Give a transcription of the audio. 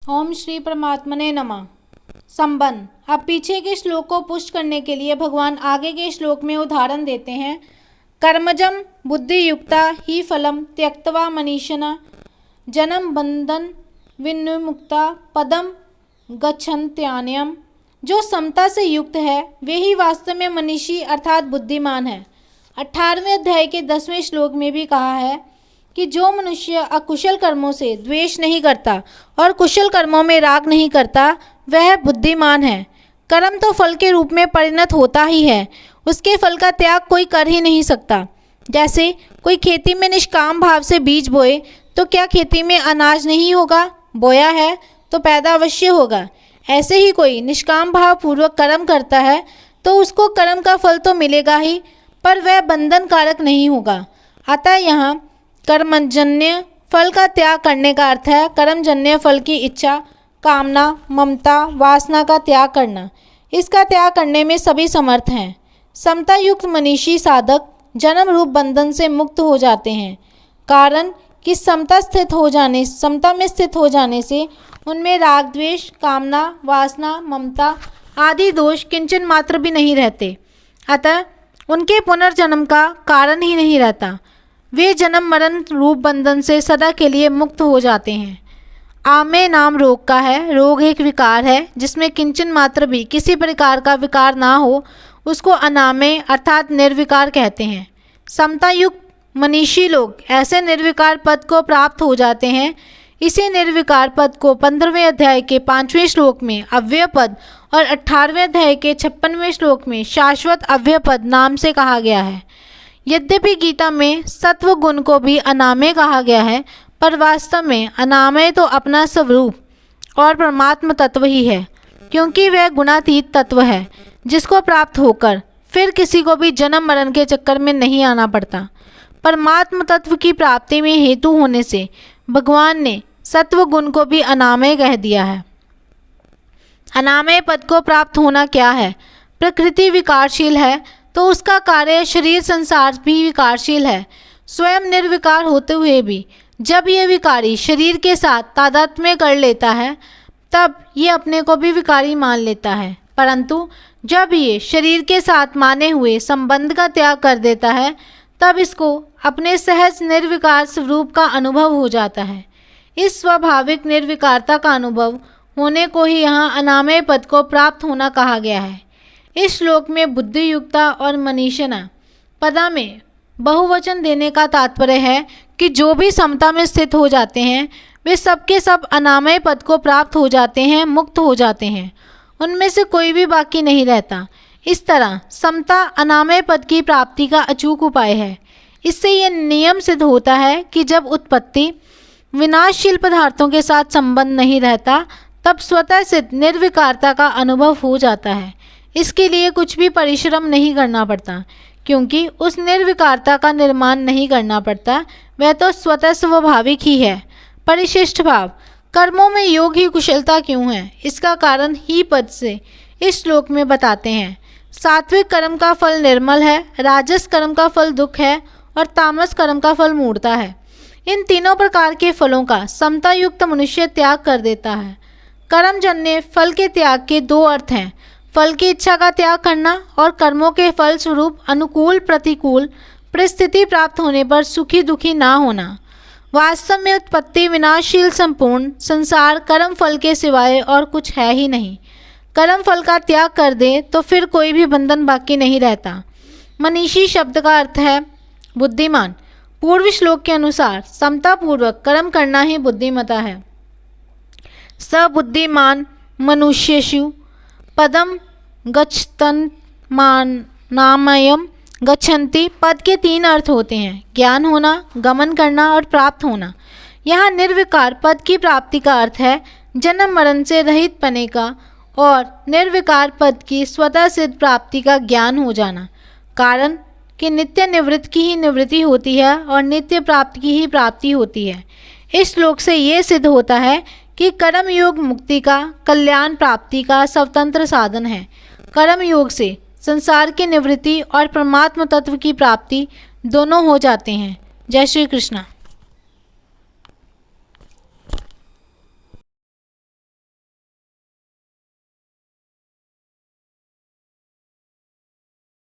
ओम श्री परमात्मने नमः। संबंध। अब पीछे के श्लोक को पुष्ट करने के लिए भगवान आगे के श्लोक में उदाहरण देते हैं। कर्मजम बुद्धियुक्ता ही फलम त्यक्त्वा मनीषिणः जन्म बंधन विनिर्मुक्ता पदम गच्छन्त्यान्यम्। जो समता से युक्त है वे ही वास्तव में मनीषी अर्थात बुद्धिमान है। 18वें अध्याय के 10वें श्लोक में भी कहा है कि जो मनुष्य अकुशल कर्मों से द्वेष नहीं करता और कुशल कर्मों में राग नहीं करता वह बुद्धिमान है। कर्म तो फल के रूप में परिणत होता ही है, उसके फल का त्याग कोई कर ही नहीं सकता। जैसे कोई खेती में निष्काम भाव से बीज बोए तो क्या खेती में अनाज नहीं होगा? बोया है तो पैदा अवश्य होगा। ऐसे ही कोई निष्काम भाव पूर्वक कर्म करता है तो उसको कर्म का फल तो मिलेगा ही, पर वह बंधन कारक नहीं होगा। अतः यहाँ कर्मजन्य फल का त्याग करने का अर्थ है कर्मजन्य फल की इच्छा, कामना, ममता, वासना का त्याग करना। इसका त्याग करने में सभी समर्थ हैं। समता युक्त मनीषी साधक जन्म रूप बंधन से मुक्त हो जाते हैं। कारण कि समता में स्थित हो जाने से उनमें राग, द्वेष, कामना, वासना, ममता आदि दोष किंचन मात्र भी नहीं रहते। अतः उनके पुनर्जन्म का कारण ही नहीं रहता। वे जन्म मरण रूप बंधन से सदा के लिए मुक्त हो जाते हैं। आमे नाम रोग का है। रोग एक विकार है जिसमें किंचन मात्र भी किसी प्रकार का विकार ना हो, उसको अनामे अर्थात निर्विकार कहते हैं। समता युक्त मनीषी लोग ऐसे निर्विकार पद को प्राप्त हो जाते हैं। इसी निर्विकार पद को 15वें अध्याय के 5वें श्लोक में अव्यय पद और 18वें अध्याय के 56वें श्लोक में शाश्वत अव्यय पद नाम से कहा गया है। यद्यपि गीता में सत्व गुण को भी अनामय कहा गया है, पर वास्तव में अनामय तो अपना स्वरूप और परमात्म तत्व ही है, क्योंकि वह गुणातीत तत्व है जिसको प्राप्त होकर फिर किसी को भी जन्म मरण के चक्कर में नहीं आना पड़ता। परमात्म तत्व की प्राप्ति में हेतु होने से भगवान ने सत्व गुण को भी अनामय कह दिया है। अनामय पद को प्राप्त होना क्या है? प्रकृति विकारशील है तो उसका कार्य शरीर संसार भी विकारशील है। स्वयं निर्विकार होते हुए भी जब ये विकारी शरीर के साथ तादात्म्य कर लेता है तब ये अपने को भी विकारी मान लेता है, परंतु जब ये शरीर के साथ माने हुए संबंध का त्याग कर देता है तब इसको अपने सहज निर्विकार स्वरूप का अनुभव हो जाता है। इस स्वाभाविक निर्विकारता का अनुभव होने को ही यहाँ अनामय पद को प्राप्त होना कहा गया है। इस श्लोक में बुद्धियुक्ता और मनीषिणः पदा में बहुवचन देने का तात्पर्य है कि जो भी समता में स्थित हो जाते हैं वे सबके सब अनामय पद को प्राप्त हो जाते हैं, मुक्त हो जाते हैं। उनमें से कोई भी बाकी नहीं रहता। इस तरह समता अनामय पद की प्राप्ति का अचूक उपाय है। इससे ये नियम सिद्ध होता है कि जब उत्पत्ति विनाशशील पदार्थों के साथ संबंध नहीं रहता तब स्वतः सिद्ध निर्विकारता का अनुभव हो जाता है। इसके लिए कुछ भी परिश्रम नहीं करना पड़ता, क्योंकि उस निर्विकारता का निर्माण नहीं करना पड़ता, वह तो स्वतः स्वाभाविक ही है। परिशिष्ट भाव। कर्मों में योग ही कुशलता क्यों है? इसका कारण ही पद से इस श्लोक में बताते हैं। सात्विक कर्म का फल निर्मल है, राजस कर्म का फल दुख है और तामस कर्म का फल मूढ़ता है। इन तीनों प्रकार के फलों का समता युक्त मनुष्य त्याग कर देता है। कर्मजन्य फल के त्याग के दो अर्थ हैं, फल की इच्छा का त्याग करना और कर्मों के फल स्वरूप अनुकूल प्रतिकूल परिस्थिति प्राप्त होने पर सुखी दुखी ना होना। वास्तव में उत्पत्ति विनाशशील संपूर्ण संसार कर्म फल के सिवाय और कुछ है ही नहीं। कर्म फल का त्याग कर दे तो फिर कोई भी बंधन बाकी नहीं रहता। मनीषी शब्द का अर्थ है बुद्धिमान। पूर्व श्लोक के अनुसार समता पूर्वक कर्म करना ही बुद्धिमता है। सबुद्धिमान मनुष्येषु पदम गच्छन्त्यनामयम् गच्छन्ति पद के 3 अर्थ होते हैं, ज्ञान होना, गमन करना और प्राप्त होना। यहाँ निर्विकार पद की प्राप्ति का अर्थ है जन्म मरण से रहित पने का और निर्विकार पद की स्वतः सिद्ध प्राप्ति का ज्ञान हो जाना। कारण कि नित्य निवृत्त की ही निवृत्ति होती है और नित्य प्राप्ति की ही प्राप्ति होती है। इस श्लोक से ये सिद्ध होता है कि कर्म योग मुक्ति का, कल्याण प्राप्ति का स्वतंत्र साधन है। कर्म योग से संसार की निवृत्ति और परमात्म तत्व की प्राप्ति दोनों हो जाते हैं। जय श्री कृष्ण।